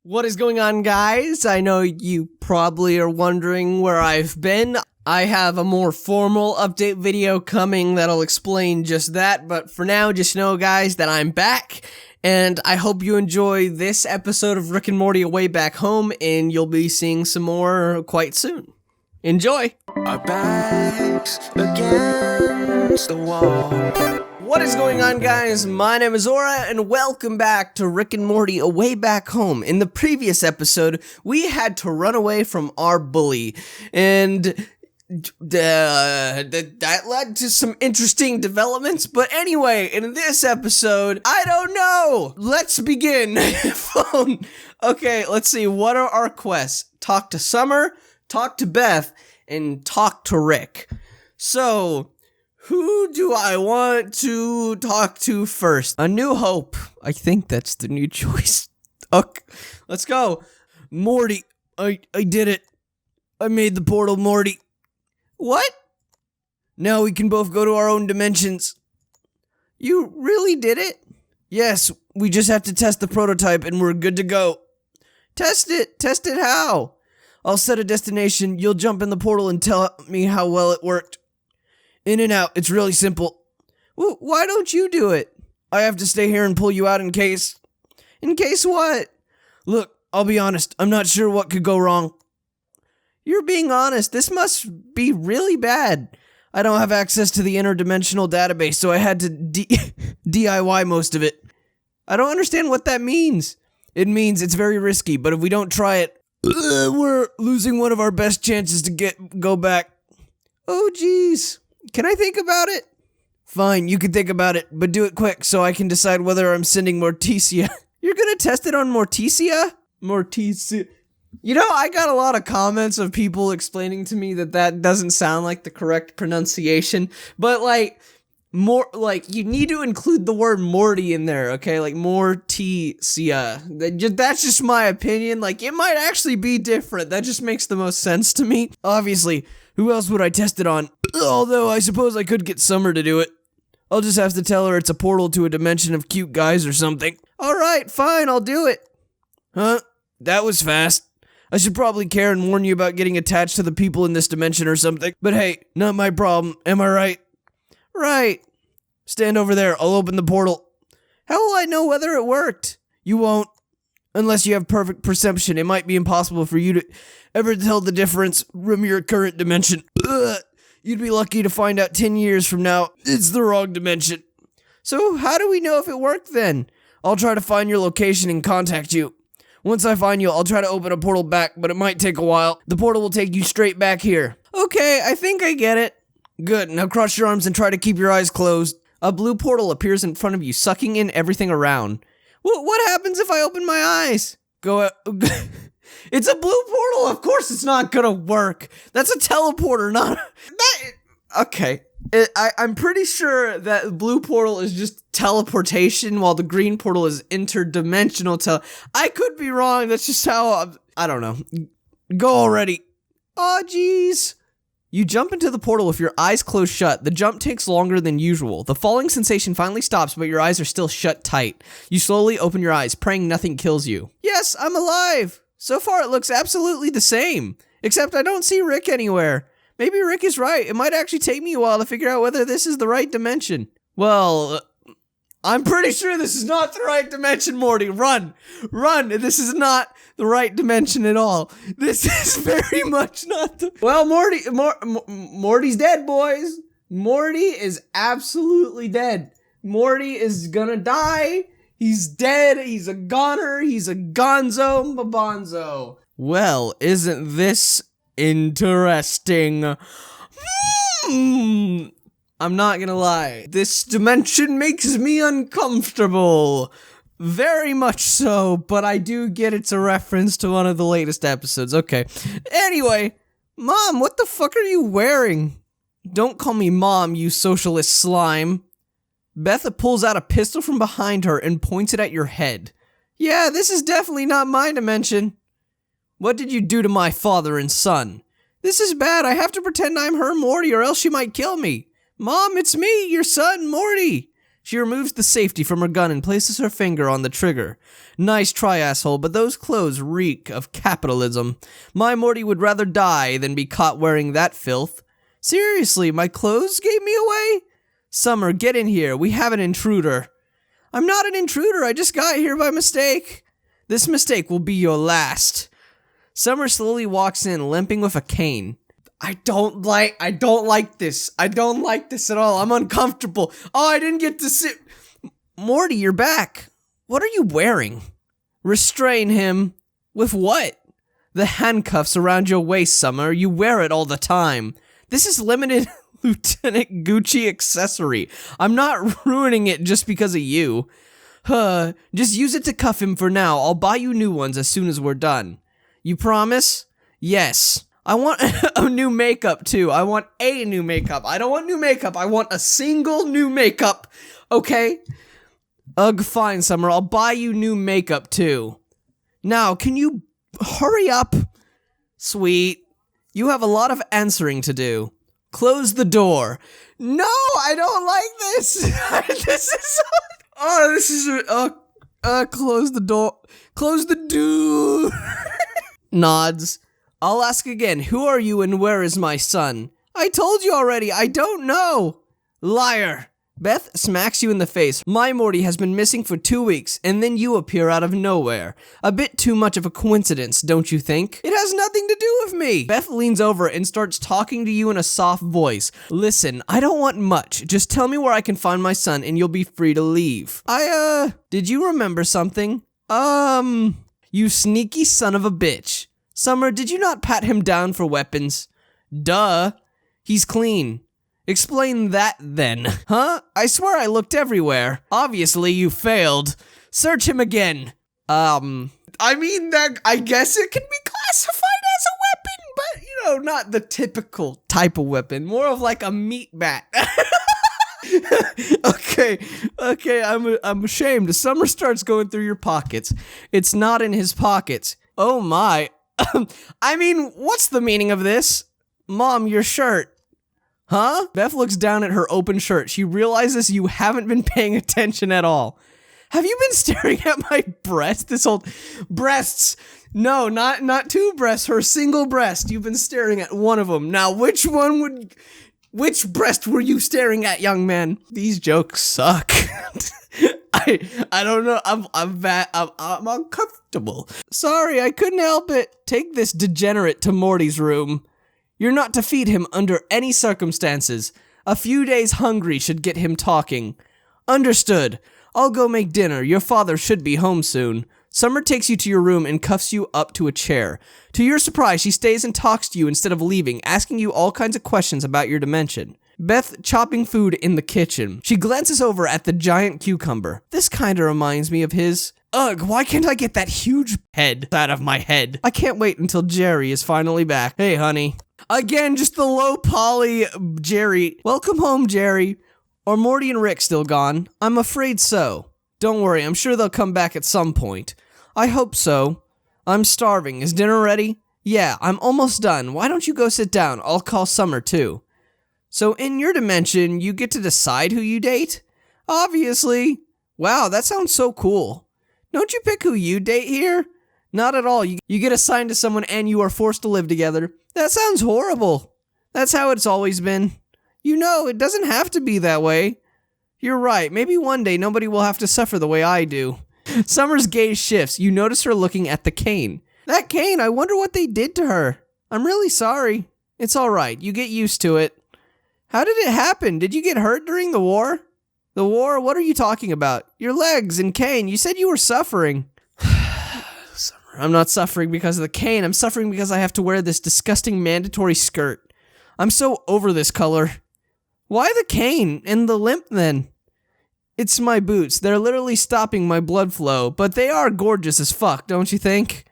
What is going on, guys? I know you probably are wondering where I've been. I have a more formal update video coming that'll explain just that, but for now, just know, guys, that I'm back, and I hope you enjoy this episode of Rick and Morty Away Back Home, and you'll be seeing some more quite soon. Enjoy! Our backs against the wall. What is going on, guys? My name is Aura, and welcome back to Rick and Morty Away Back Home. In the previous episode, we had to run away from our bully, and that led to some interesting developments. But anyway, in this episode, I don't know. Let's begin. Phone. Okay, let's see. What are our quests? Talk to Summer, talk to Beth, and talk to Rick. So, who do I want to talk to first? A New Hope. I think that's the new choice. Okay, let's go. Morty, I did it. I made the portal, Morty. What? Now we can both go to our own dimensions. You really did it? Yes, we just have to test the prototype and we're good to go. Test it? Test it how? I'll set a destination, you'll jump in the portal and tell me how well it worked. In and out, it's really simple. Well, why don't you do it? I have to stay here and pull you out in case. In case what? Look, I'll be honest, I'm not sure what could go wrong. You're being honest, this must be really bad. I don't have access to the interdimensional database, so I had to DIY most of it. I don't understand what that means. It means it's very risky, but if we don't try it, we're losing one of our best chances to go back. Oh, geez. Can I think about it? Fine, you can think about it, but do it quick so I can decide whether I'm sending Morticia. You're gonna test it on Morticia? Morticia. You know, I got a lot of comments of people explaining to me that doesn't sound like the correct pronunciation, but you need to include the word Morty in there, okay? Like Morticia. That's just my opinion. Like, it might actually be different. That just makes the most sense to me. Obviously, who else would I test it on? Although, I suppose I could get Summer to do it. I'll just have to tell her it's a portal to a dimension of cute guys or something. Alright, fine, I'll do it. Huh? That was fast. I should probably care and warn you about getting attached to the people in this dimension or something. But hey, not my problem, am I right? Right. Stand over there, I'll open the portal. How will I know whether it worked? You won't. Unless you have perfect perception, it might be impossible for you to ever tell the difference from your current dimension. Ugh. You'd be lucky to find out 10 years from now it's the wrong dimension. So how do we know if it worked then? I'll try to find your location and contact you. Once I find you, I'll try to open a portal back, but it might take a while. The portal will take you straight back here. Okay, I think I get it. Good, now cross your arms and try to keep your eyes closed. A blue portal appears in front of you, sucking in everything around. What happens if I open my eyes? It's a blue portal, of course it's not gonna work. That's a teleporter, not... Okay. I'm pretty sure that blue portal is just teleportation, while the green portal is interdimensional I could be wrong, that's just how I don't know. Go already. Aw, jeez. You jump into the portal with your eyes closed shut. The jump takes longer than usual. The falling sensation finally stops, but your eyes are still shut tight. You slowly open your eyes, praying nothing kills you. Yes, I'm alive. So far it looks absolutely the same. Except I don't see Rick anywhere. Maybe Rick is right. It might actually take me a while to figure out whether this is the right dimension. Well, I'm pretty sure this is not the right dimension, Morty. Run! Run! This is not the right dimension at all. This is very much not the... Well, Morty's dead, boys. Morty is absolutely dead. Morty is gonna die. He's dead. He's a goner. He's a gonzo mabonzo. Well, isn't this interesting? I'm not gonna lie. This dimension makes me uncomfortable. Very much so, but I do get it's a reference to one of the latest episodes. Okay. Anyway, Mom, what the fuck are you wearing? Don't call me Mom, you socialist slime. Beth pulls out a pistol from behind her and points it at your head. Yeah, this is definitely not my dimension. What did you do to my father and son? This is bad. I have to pretend I'm her Morty or else she might kill me. Mom, it's me, your son, Morty. She removes the safety from her gun and places her finger on the trigger. Nice try, asshole, but those clothes reek of capitalism. My Morty would rather die than be caught wearing that filth. Seriously, my clothes gave me away? Summer, get in here. We have an intruder. I'm not an intruder. I just got here by mistake. This mistake will be your last. Summer slowly walks in, limping with a cane. I don't like this. I don't like this at all. I'm uncomfortable. Oh, I didn't get to sit. Morty, you're back. What are you wearing? Restrain him. With what? The handcuffs around your waist, Summer. You wear it all the time. This is limited Lieutenant Gucci accessory. I'm not ruining it just because of you. Just use it to cuff him for now. I'll buy you new ones as soon as we're done. You promise? Yes. I want a new makeup too. I want a new makeup. I don't want new makeup. I want a single new makeup. Okay? Ugh, fine, Summer. I'll buy you new makeup too. Now, can you hurry up? Sweet. You have a lot of answering to do. Close the door. No, I don't like this. Close the door. Close the door. Nods. I'll ask again, who are you and where is my son? I told you already, I don't know. Liar. Beth smacks you in the face. My Morty has been missing for 2 weeks, and then you appear out of nowhere. A bit too much of a coincidence, don't you think? It has nothing to do with me. Beth leans over and starts talking to you in a soft voice. Listen, I don't want much. Just tell me where I can find my son, and you'll be free to leave. Did you remember something? You sneaky son of a bitch. Summer, did you not pat him down for weapons? Duh. He's clean. Explain that then. Huh? I swear I looked everywhere. Obviously you failed. Search him again. I mean, that I guess it can be classified as a weapon, but, you know, not the typical type of weapon. More of like a meat bat. Okay, I'm ashamed. Summer starts going through your pockets. It's not in his pockets. Oh my. I mean, what's the meaning of this? Mom, your shirt. Huh? Beth looks down at her open shirt. She realizes you haven't been paying attention at all. Have you been staring at my breast this whole... Breasts! No, not two breasts, her single breast. You've been staring at one of them. Now, which breast were you staring at, young man? These jokes suck. I don't know. I'm uncomfortable. Sorry, I couldn't help it. Take this degenerate to Morty's room. You're not to feed him under any circumstances. A few days hungry should get him talking. Understood. I'll go make dinner. Your father should be home soon. Summer takes you to your room and cuffs you up to a chair. To your surprise, she stays and talks to you instead of leaving, asking you all kinds of questions about your dimension. Beth chopping food in the kitchen. She glances over at the giant cucumber. This kinda reminds me of his... Ugh, why can't I get that huge head out of my head? I can't wait until Jerry is finally back. Hey, honey. Again, just the low poly Jerry. Welcome home, Jerry. Are Morty and Rick still gone? I'm afraid so. Don't worry, I'm sure they'll come back at some point. I hope so. I'm starving. Is dinner ready? Yeah, I'm almost done. Why don't you go sit down? I'll call Summer too. So in your dimension, you get to decide who you date? Obviously. Wow, that sounds so cool. Don't you pick who you date here? Not at all. You get assigned to someone and you are forced to live together. That sounds horrible. That's how it's always been. You know, it doesn't have to be that way. You're right. Maybe one day nobody will have to suffer the way I do. Summer's gaze shifts. You notice her looking at the cane. That cane, I wonder what they did to her. I'm really sorry. It's all right. You get used to it. How did it happen? Did you get hurt during the war? The war? What are you talking about? Your legs and cane. You said you were suffering. I'm not suffering because of the cane. I'm suffering because I have to wear this disgusting mandatory skirt. I'm so over this color. Why the cane and the limp then? It's my boots. They're literally stopping my blood flow, but they are gorgeous as fuck, don't you think?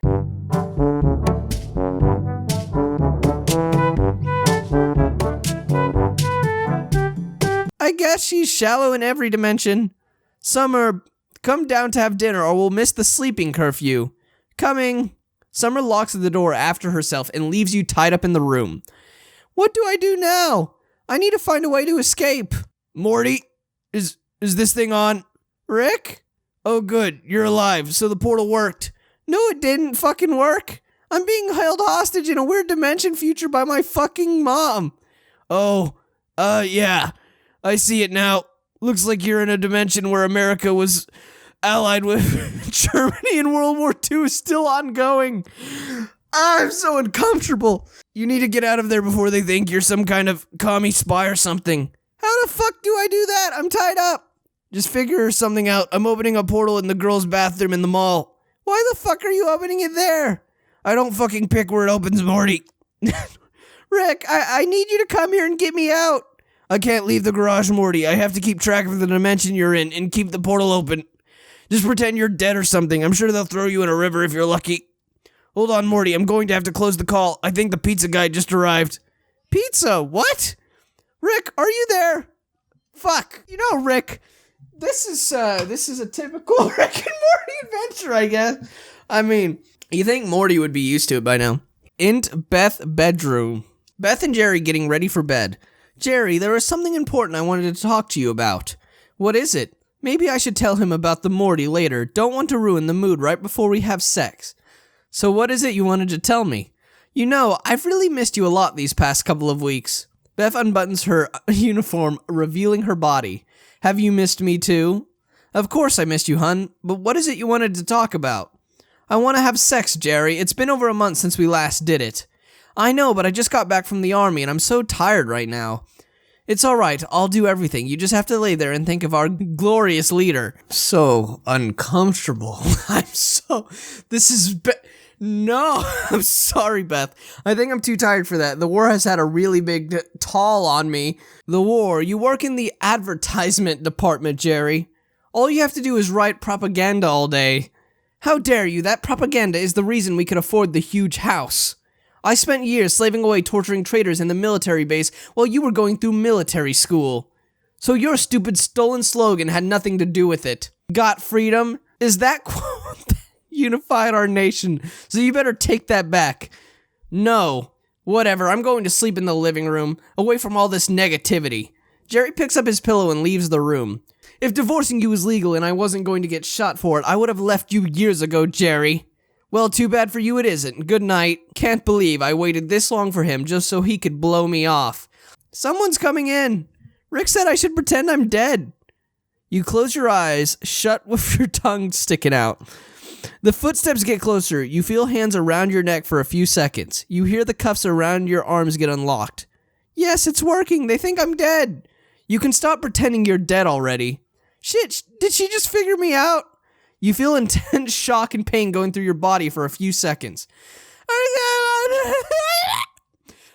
I guess she's shallow in every dimension. Summer, come down to have dinner or we'll miss the sleeping curfew. Coming. Summer locks the door after herself and leaves you tied up in the room. What do I do now? I need to find a way to escape. Morty, is Is this thing on? Rick? Oh, good. You're alive. So the portal worked. No, it didn't fucking work. I'm being held hostage in a weird dimension future by my fucking mom. Oh, yeah. I see it now. Looks like you're in a dimension where America was allied with Germany and World War II is still ongoing. I'm so uncomfortable. You need to get out of there before they think you're some kind of commie spy or something. How the fuck do I do that? I'm tied up. Just figure something out. I'm opening a portal in the girls' bathroom in the mall. Why the fuck are you opening it there? I don't fucking pick where it opens, Morty. Rick, I need you to come here and get me out. I can't leave the garage, Morty. I have to keep track of the dimension you're in and keep the portal open. Just pretend you're dead or something. I'm sure they'll throw you in a river if you're lucky. Hold on, Morty. I'm going to have to close the call. I think the pizza guy just arrived. Pizza? What? Rick, are you there? Fuck. You know, Rick, this is a typical Rick and Morty adventure, I guess. I mean, you think Morty would be used to it by now. Int Beth bedroom. Beth and Jerry getting ready for bed. Jerry, there is something important I wanted to talk to you about. What is it? Maybe I should tell him about the Morty later. Don't want to ruin the mood right before we have sex. So what is it you wanted to tell me? You know, I've really missed you a lot these past couple of weeks. Beth unbuttons her uniform, revealing her body. Have you missed me too? Of course I missed you, hun, but what is it you wanted to talk about? I want to have sex, Jerry. It's been over a month since we last did it. I know, but I just got back from the army and I'm so tired right now. It's alright, I'll do everything. You just have to lay there and think of our glorious leader. So uncomfortable. No, I'm sorry, Beth. I think I'm too tired for that. The war has had a really big toll on me. The war? You work in the advertisement department, Jerry. All you have to do is write propaganda all day. How dare you? That propaganda is the reason we could afford the huge house. I spent years slaving away torturing traitors in the military base while you were going through military school. So your stupid stolen slogan had nothing to do with it. Got freedom? Is that quote that unified our nation? So you better take that back. No. Whatever, I'm going to sleep in the living room, away from all this negativity. Jerry picks up his pillow and leaves the room. If divorcing you was legal and I wasn't going to get shot for it, I would have left you years ago, Jerry. Well, too bad for you it isn't. Good night. Can't believe I waited this long for him just so he could blow me off. Someone's coming in. Rick said I should pretend I'm dead. You close your eyes, shut with your tongue sticking out. The footsteps get closer. You feel hands around your neck for a few seconds. You hear the cuffs around your arms get unlocked. Yes, it's working. They think I'm dead. You can stop pretending you're dead already. Shit, did she just figure me out? You feel intense shock and pain going through your body for a few seconds.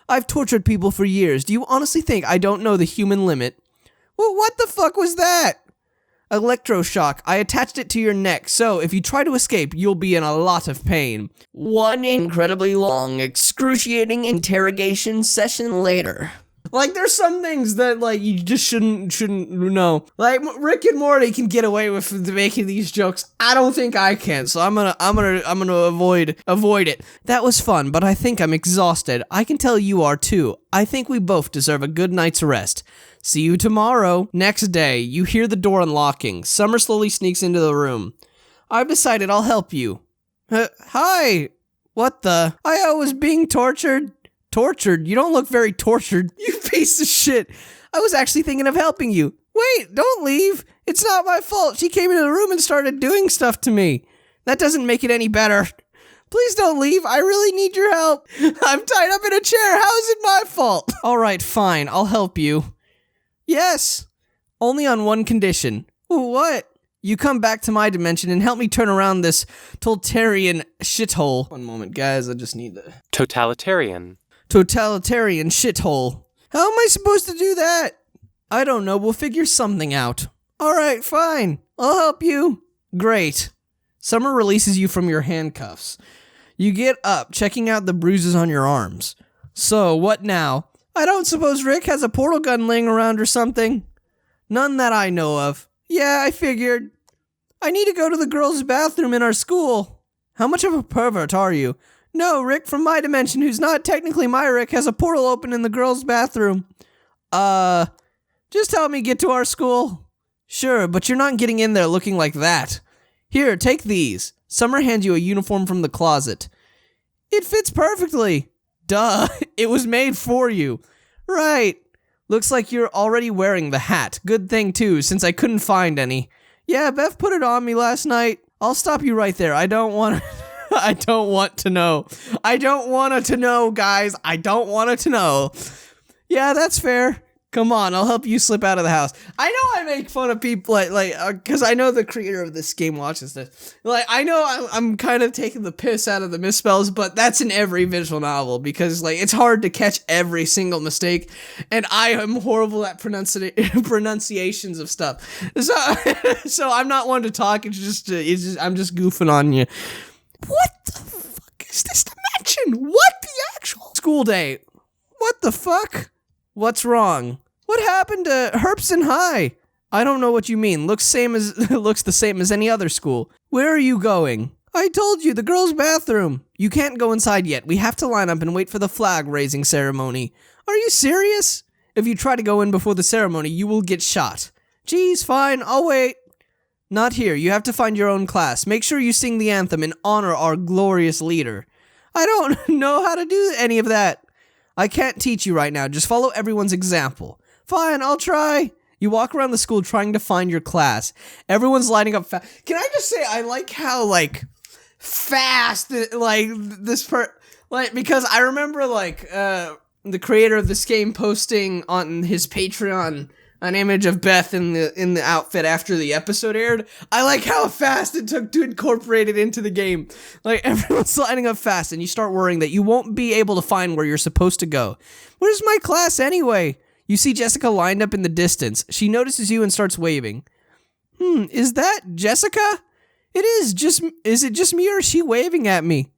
I've tortured people for years. Do you honestly think I don't know the human limit? Well, what the fuck was that? Electroshock. I attached it to your neck, so if you try to escape, you'll be in a lot of pain. One incredibly long, excruciating interrogation session later. Like, there's some things that, like, you just shouldn't know. Like, Rick and Morty can get away with making these jokes. I don't think I can, so I'm gonna avoid it. That was fun, but I think I'm exhausted. I can tell you are too. I think we both deserve a good night's rest. See you tomorrow. Next day, you hear the door unlocking. Summer slowly sneaks into the room. I've decided I'll help you. Hi. What the? I was being tortured. Tortured? You don't look very tortured. You piece of shit. I was actually thinking of helping you. Wait, don't leave. It's not my fault. She came into the room and started doing stuff to me. That doesn't make it any better. Please don't leave. I really need your help. I'm tied up in a chair. How is it my fault? All right, fine. I'll help you. Yes. Only on one condition. What? You come back to my dimension and help me turn around this totalitarian shithole. One moment, guys. I just need the... Totalitarian shithole. How am I supposed to do that? I don't know. We'll figure something out. All right, fine. I'll help you. Great. Summer releases you from your handcuffs. You get up, checking out the bruises on your arms. So, what now? I don't suppose Rick has a portal gun laying around or something? None that I know of. Yeah, I figured. I need to go to the girls' bathroom in our school. How much of a pervert are you? No, Rick from my dimension, who's not technically my Rick, has a portal open in the girls' bathroom. Just help me get to our school. Sure, but you're not getting in there looking like that. Here, take these. Summer hands you a uniform from the closet. It fits perfectly. Duh, it was made for you. Right. Looks like you're already wearing the hat. Good thing, too, since I couldn't find any. Yeah, Beth put it on me last night. I'll stop you right there. I don't want to know. I don't want to know, guys. I don't want to know. Yeah, that's fair. Come on, I'll help you slip out of the house. I know I make fun of people, because I know the creator of this game watches this. Like, I know I'm kind of taking the piss out of the misspells, but that's in every visual novel, because, like, it's hard to catch every single mistake, and I am horrible at pronunciations of stuff. So I'm not one to talk, I'm just goofing on you. What the fuck is this dimension? What the actual school day? What the fuck? What's wrong? What happened to Herpson High? I don't know what you mean. Looks the same as any other school. Where are you going? I told you, the girls' bathroom. You can't go inside yet. We have to line up and wait for the flag raising ceremony. Are you serious? If you try to go in before the ceremony, you will get shot. Geez, fine, I'll wait. Not here. You have to find your own class. Make sure you sing the anthem and honor our glorious leader. I don't know how to do any of that. I can't teach you right now. Just follow everyone's example. Fine, I'll try. You walk around the school trying to find your class. Everyone's lining up fast. Can I just say, I like how, like, fast, like, because I remember, like, the creator of this game posting on his Patreon an image of Beth in the outfit after the episode aired. I like how fast it took to incorporate it into the game. Like, everyone's lining up fast, and you start worrying that you won't be able to find where you're supposed to go. Where's my class anyway? You see Jessica lined up in the distance. She notices you and starts waving. Is that Jessica? It is. Is it just me or is she waving at me?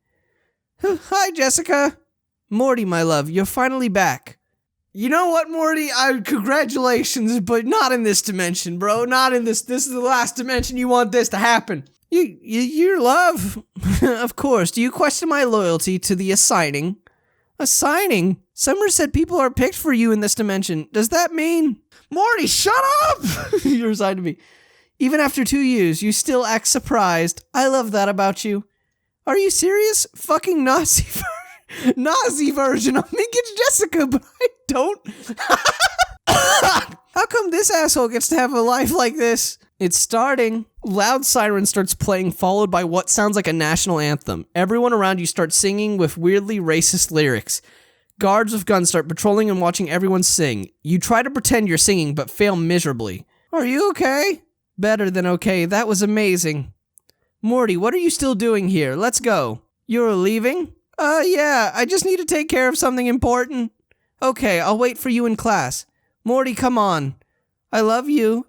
Hi, Jessica. Morty, my love, you're finally back. You know what, Morty? Congratulations, but not in this dimension, bro. Not in this. This is the last dimension. You want this to happen. Your love? Of course. Do you question my loyalty to the assigning? Assigning? Summer said people are picked for you in this dimension. Does that mean? Morty, shut up! You're assigned to me. Even after 2 years, you still act surprised. I love that about you. Are you serious? Fucking Nazi version of me gets Jessica, but I don't. How come this asshole gets to have a life like this? It's starting. Loud siren starts playing, followed by what sounds like a national anthem. Everyone around you starts singing with weirdly racist lyrics. Guards with guns start patrolling and watching everyone sing. You try to pretend you're singing, but fail miserably. Are you okay? Better than okay. That was amazing. Morty, what are you still doing here? Let's go. You're leaving? Yeah, I just need to take care of something important. Okay, I'll wait for you in class. Morty, come on. I love you.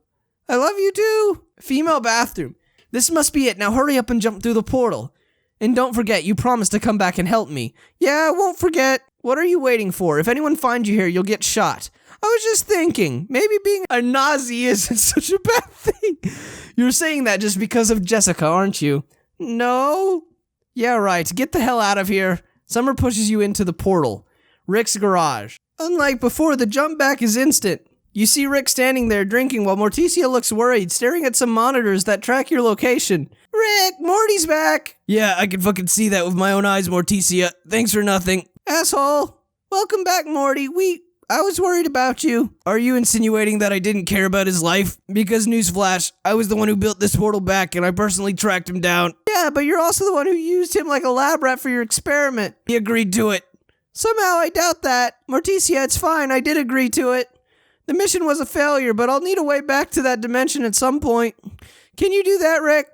I love you too. Female bathroom. This must be it. Now hurry up and jump through the portal. And don't forget, you promised to come back and help me. Yeah, I won't forget. What are you waiting for? If anyone finds you here, you'll get shot. I was just thinking, maybe being a Nazi isn't such a bad thing. You're saying that just because of Jessica, aren't you? No. Yeah, right. Get the hell out of here. Summer pushes you into the portal. Rick's garage. Unlike before, the jump back is instant. You see Rick standing there drinking while Morticia looks worried, staring at some monitors that track your location. Rick, Morty's back. Yeah, I can fucking see that with my own eyes, Morticia. Thanks for nothing. Asshole. Welcome back, Morty. I was worried about you. Are you insinuating that I didn't care about his life? Because newsflash, I was the one who built this portal back and I personally tracked him down. Yeah, but you're also the one who used him like a lab rat for your experiment. He agreed to it. Somehow I doubt that. Morticia, it's fine. I did agree to it. The mission was a failure, but I'll need a way back to that dimension at some point. Can you do that, Rick?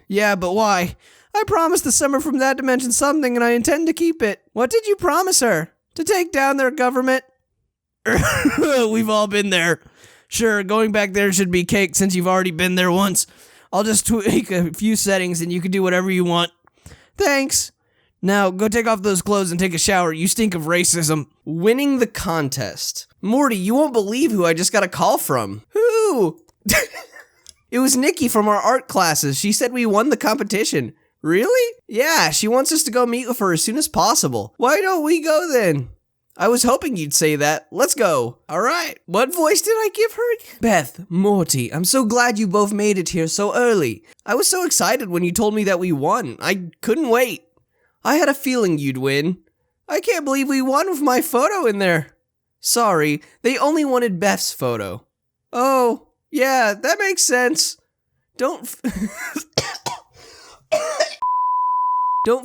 Yeah, but why? I promised the Summer from that dimension something and I intend to keep it. What did you promise her? To take down their government? We've all been there. Sure, going back there should be cake since you've already been there once. I'll just tweak a few settings and you can do whatever you want. Thanks. Now, go take off those clothes and take a shower. You stink of racism. Winning the contest. Morty, you won't believe who I just got a call from. Who? It was Nikki from our art classes. She said we won the competition. Really? Yeah, she wants us to go meet with her as soon as possible. Why don't we go then? I was hoping you'd say that. Let's go. All right. What voice did I give her? Beth, Morty, I'm so glad you both made it here so early. I was so excited when you told me that we won. I couldn't wait. I had a feeling you'd win. I can't believe we won with my photo in there. Sorry, they only wanted Beth's photo. Oh, yeah, that makes sense. Don't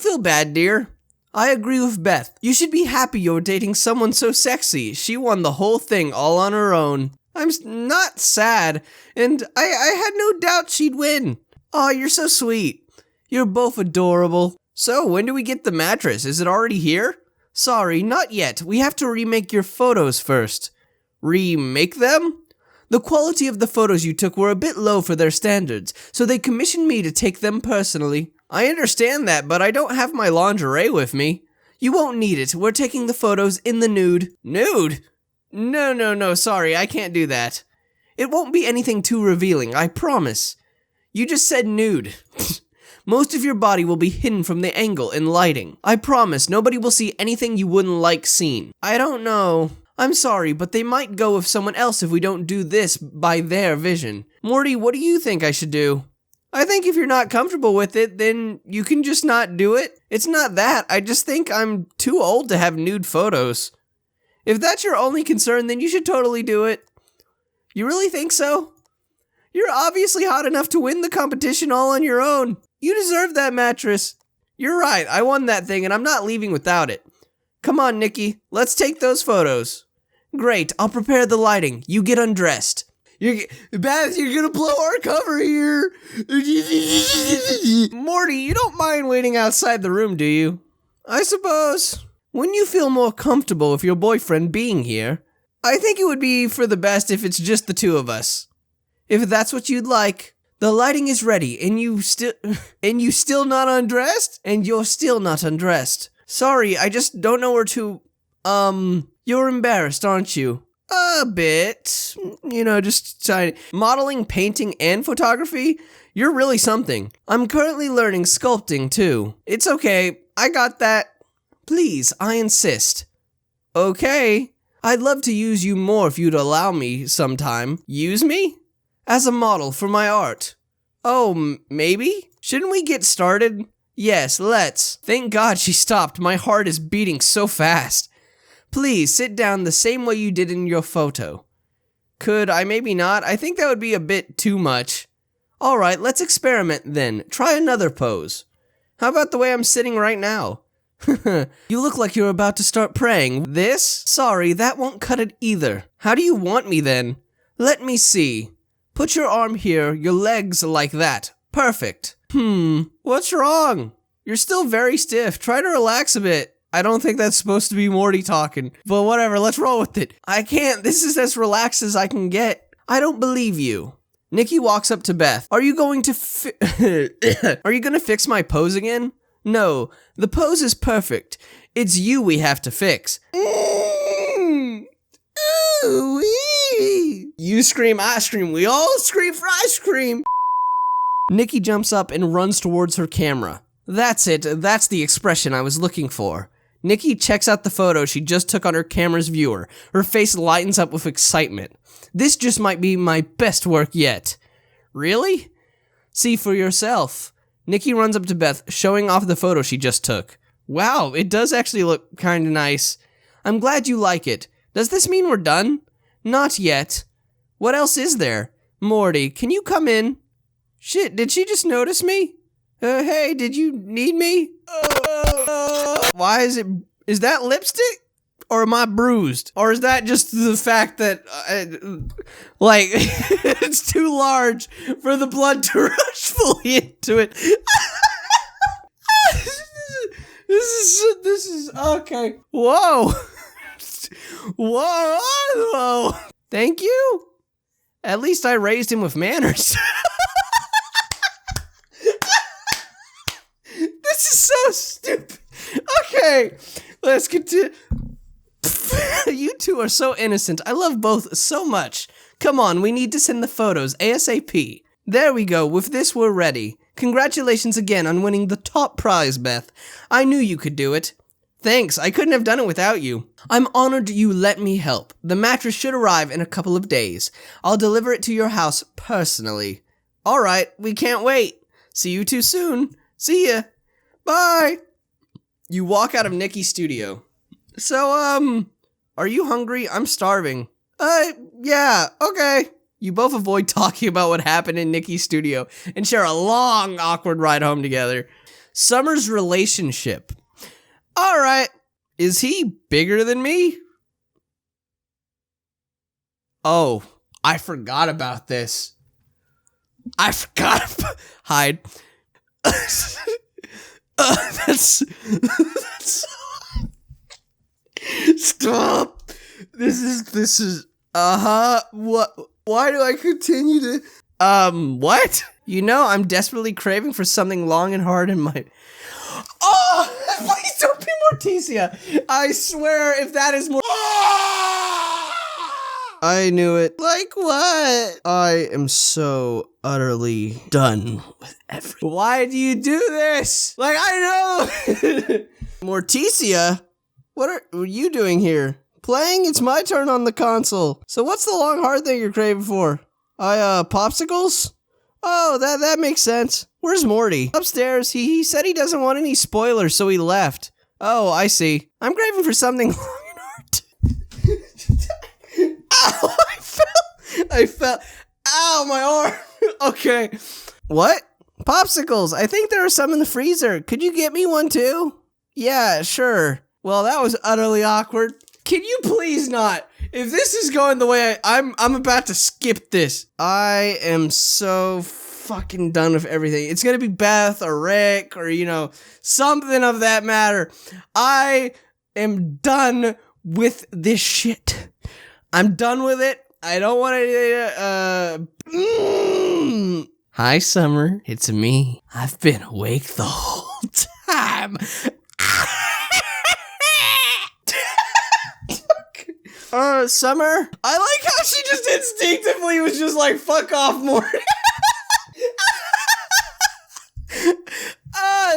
feel bad, dear. I agree with Beth. You should be happy you're dating someone so sexy. She won the whole thing all on her own. I'm not sad, and I had no doubt she'd win. Aw, you're so sweet. You're both adorable. So, when do we get the mattress? Is it already here? Sorry, not yet. We have to remake your photos first. Remake them? The quality of the photos you took were a bit low for their standards, so they commissioned me to take them personally. I understand that, but I don't have my lingerie with me. You won't need it. We're taking the photos in the nude. Nude? No, sorry, I can't do that. It won't be anything too revealing, I promise. You just said nude. Most of your body will be hidden from the angle and lighting. I promise, nobody will see anything you wouldn't like seen. I don't know. I'm sorry, but they might go with someone else if we don't do this by their vision. Morty, what do you think I should do? I think if you're not comfortable with it, then you can just not do it. It's not that, I just think I'm too old to have nude photos. If that's your only concern, then you should totally do it. You really think so? You're obviously hot enough to win the competition all on your own. You deserve that mattress. You're right, I won that thing and I'm not leaving without it. Come on, Nikki, let's take those photos. Great, I'll prepare the lighting. You get undressed. Beth, you're gonna blow our cover here. Morty, you don't mind waiting outside the room, do you? I suppose. Wouldn't you feel more comfortable with your boyfriend being here? I think it would be for the best if it's just the two of us. If that's what you'd like. The lighting is ready, and you still not undressed? And you're still not undressed. Sorry, I just don't know where to, you're embarrassed, aren't you? A bit. Just trying. Modeling, painting, and photography? You're really something. I'm currently learning sculpting, too. It's okay. I got that. Please, I insist. Okay. I'd love to use you more if you'd allow me sometime. Use me? As a model for my art. Oh, maybe? Shouldn't we get started? Yes, let's. Thank God she stopped. My heart is beating so fast. Please, sit down the same way you did in your photo. Could I maybe not? I think that would be a bit too much. Alright, let's experiment then. Try another pose. How about the way I'm sitting right now? You look like you're about to start praying. This? Sorry, that won't cut it either. How do you want me then? Let me see. Put your arm here, your legs like that. Perfect. What's wrong? You're still very stiff. Try to relax a bit. I don't think that's supposed to be Morty talking, but whatever, let's roll with it. I can't, this is as relaxed as I can get. I don't believe you. Nikki walks up to Beth. Are you going to Are you gonna fix my pose again? No, the pose is perfect. It's you we have to fix. Ooh-wee. You scream, I scream, we all scream for ice cream. Nikki jumps up and runs towards her camera. That's it, that's the expression I was looking for. Nikki checks out the photo she just took on her camera's viewer. Her face lightens up with excitement. This just might be my best work yet. Really? See for yourself. Nikki runs up to Beth, showing off the photo she just took. Wow, it does actually look kinda nice. I'm glad you like it. Does this mean we're done? Not yet. What else is there? Morty, can you come in? Shit, did she just notice me? Hey, did you need me? Why is that lipstick? Or am I bruised? Or is that just the fact that, it's too large for the blood to rush fully into it? This is, okay. Whoa. Whoa. Thank you. At least I raised him with manners. This is so stupid. Okay, let's continue. You two are so innocent. I love both so much. Come on, we need to send the photos ASAP. There we go. With this, we're ready. Congratulations again on winning the top prize, Beth. I knew you could do it. Thanks, I couldn't have done it without you. I'm honored you let me help. The mattress should arrive in a couple of days. I'll deliver it to your house personally. Alright, we can't wait. See you too soon. See ya. Bye. You walk out of Nikki's studio. So, are you hungry? I'm starving. Yeah, okay. You both avoid talking about what happened in Nikki's studio and share a long, awkward ride home together. Summer's relationship. Alright. Is he bigger than me? Oh, I forgot about this. Hide. That's Stop. This is what? Why do I continue to what? You know, I'm desperately craving for something long and hard in my Oh, please don't be Morticia. I swear if that is more I knew it. Like what? I am so utterly done with everything. Why do you do this? Like, I know. Morticia? What are you doing here? Playing? It's my turn on the console. So what's the long hard thing you're craving for? Popsicles? Oh, that makes sense. Where's Morty? Upstairs. He said he doesn't want any spoilers, so he left. Oh, I see. I'm craving for something long and hard. Ow, I fell. Ow, my arm. Okay. What? Popsicles. I think there are some in the freezer. Could you get me one too? Yeah, sure. Well, that was utterly awkward. Can you please not? If this is going the way I'm about to skip this. I am so fucking done with everything. It's gonna be Beth or Rick or, you know, something of that matter. I am done with this shit. I'm done with it. I don't want to, Hi, Summer. It's me. I've been awake the whole time. Summer? I like how she just instinctively was just like, fuck off, Morty.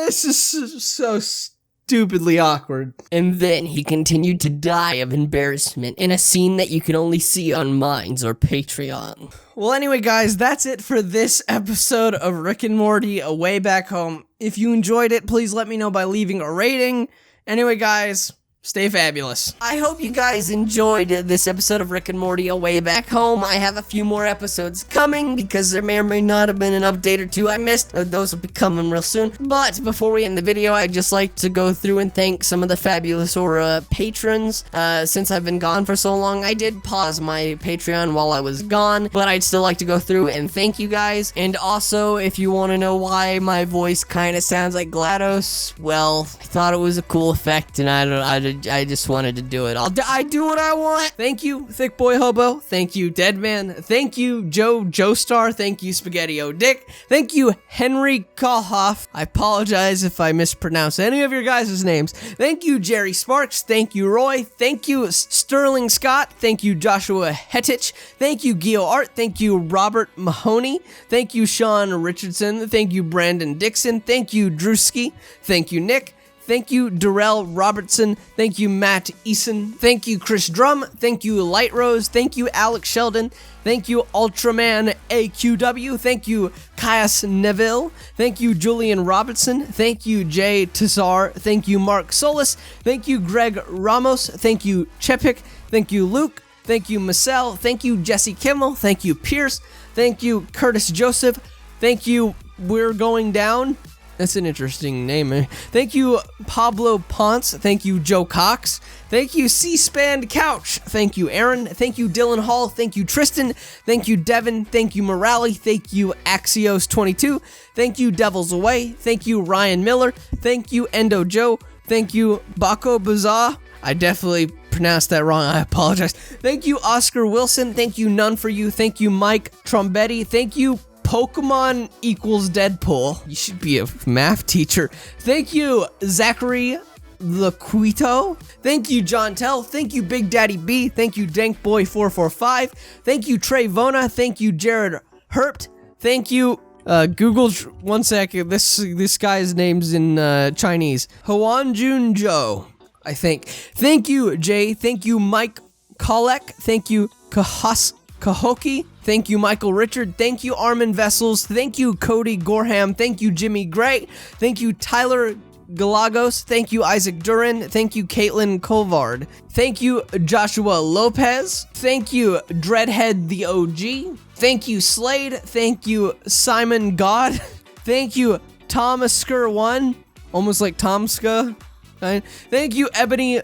This is so stupidly awkward. And then he continued to die of embarrassment in a scene that you can only see on Minds or Patreon. Well, anyway, guys, that's it for this episode of Rick and Morty, A Way Back Home. If you enjoyed it, please let me know by leaving a rating. Anyway, guys, stay fabulous. I hope you guys enjoyed this episode of Rick and Morty, A Way Back Home. I have a few more episodes coming because there may or may not have been an update or two I missed. Those will be coming real soon. But before we end the video, I'd just like to go through and thank some of the fabulous Aura patrons. Since I've been gone for so long, I did pause my Patreon while I was gone, but I'd still like to go through and thank you guys. And also, if you want to know why my voice kind of sounds like GLaDOS, well, I thought it was a cool effect, and I just wanted to do it. I do what I want. Thank you, Thick Boy Hobo. Thank you, Deadman. Thank you, Joe Star. Thank you, Spaghetti O Dick. Thank you, Henry Kalhoff. I apologize if I mispronounce any of your guys' names. Thank you, Jerry Sparks. Thank you, Roy. Thank you, Sterling Scott. Thank you, Joshua Hettich. Thank you, Geo Art. Thank you, Robert Mahoney. Thank you, Sean Richardson. Thank you, Brandon Dixon. Thank you, Drewski. Thank you, Nick. Thank you, Darrell Robertson. Thank you, Matt Eason. Thank you, Chris Drum. Thank you, Light Rose. Thank you, Alex Sheldon. Thank you, Ultraman AQW. Thank you, Caius Neville. Thank you, Julian Robertson. Thank you, Jay Tazar. Thank you, Mark Solis. Thank you, Greg Ramos. Thank you, Chepik. Thank you, Luke. Thank you, Marcel. Thank you, Jesse Kimmel. Thank you, Pierce. Thank you, Curtis Joseph. Thank you, We're Going Down. That's an interesting name. Thank you, Pablo Ponce. Thank you, Joe Cox. Thank you, C-SPAN Couch. Thank you, Aaron. Thank you, Dylan Hall. Thank you, Tristan. Thank you, Devin. Thank you, Morale. Thank you, Axios22. Thank you, Devils Away. Thank you, Ryan Miller. Thank you, Endo Joe. Thank you, Baco Bazaar. I definitely pronounced that wrong. I apologize. Thank you, Oscar Wilson. Thank you, None For You. Thank you, Mike Trombetti. Thank you, Pokemon equals Deadpool. You should be a math teacher. Thank you, Zachary Laquito. Thank you, John Tell. Thank you, Big Daddy B. Thank you, Dankboy445. Thank you, Trey Vona. Thank you, Jared Herpt. Thank you, Google, one second. This guy's name's in Chinese. Huan Jun Zhou. I think. Thank you, Jay. Thank you, Mike Kolek. Thank you, Kahoki. Thank you, Michael Richard. Thank you, Armin Vessels. Thank you, Cody Gorham. Thank you, Jimmy Gray. Thank you, Tyler Galagos. Thank you, Isaac Duran. Thank you, Caitlin Colvard. Thank you, Joshua Lopez. Thank you, Dreadhead the OG. Thank you, Slade. Thank you, Simon God. Thank you, Thomasker1. Almost like Tomska. Thank you, Ebony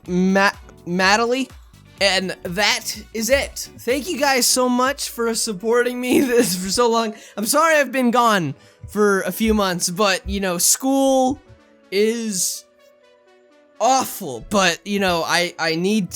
Maddley. And that is it. Thank you guys so much for supporting me this for so long. I'm sorry I've been gone for a few months, but, you know, school is awful, but, you know, I need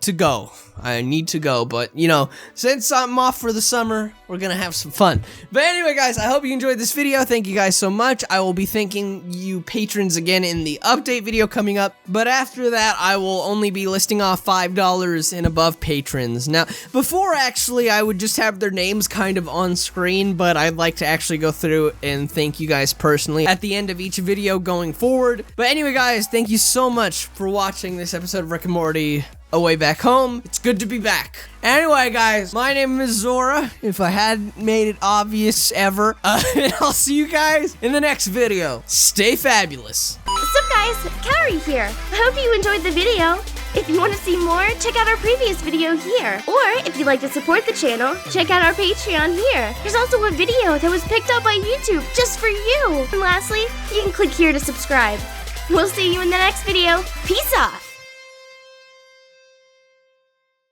to go. I need to go, but, you know, since I'm off for the summer, we're gonna have some fun. But anyway, guys, I hope you enjoyed this video. Thank you guys so much. I will be thanking you patrons again in the update video coming up, but after that, I will only be listing off $5 and above patrons. Now, before, actually, I would just have their names kind of on screen, but I'd like to actually go through and thank you guys personally at the end of each video going forward. But anyway, guys, thank you so much for watching this episode of Rick and Morty Away Back Home. It's good to be back. Anyway, guys, my name is Zora, if I hadn't made it obvious ever. And I'll see you guys in the next video. Stay fabulous. What's up, guys? Carrie here. I hope you enjoyed the video. If you want to see more, check out our previous video here. Or if you'd like to support the channel, check out our Patreon here. There's also a video that was picked up by YouTube just for you. And lastly, you can click here to subscribe. We'll see you in the next video. Peace off.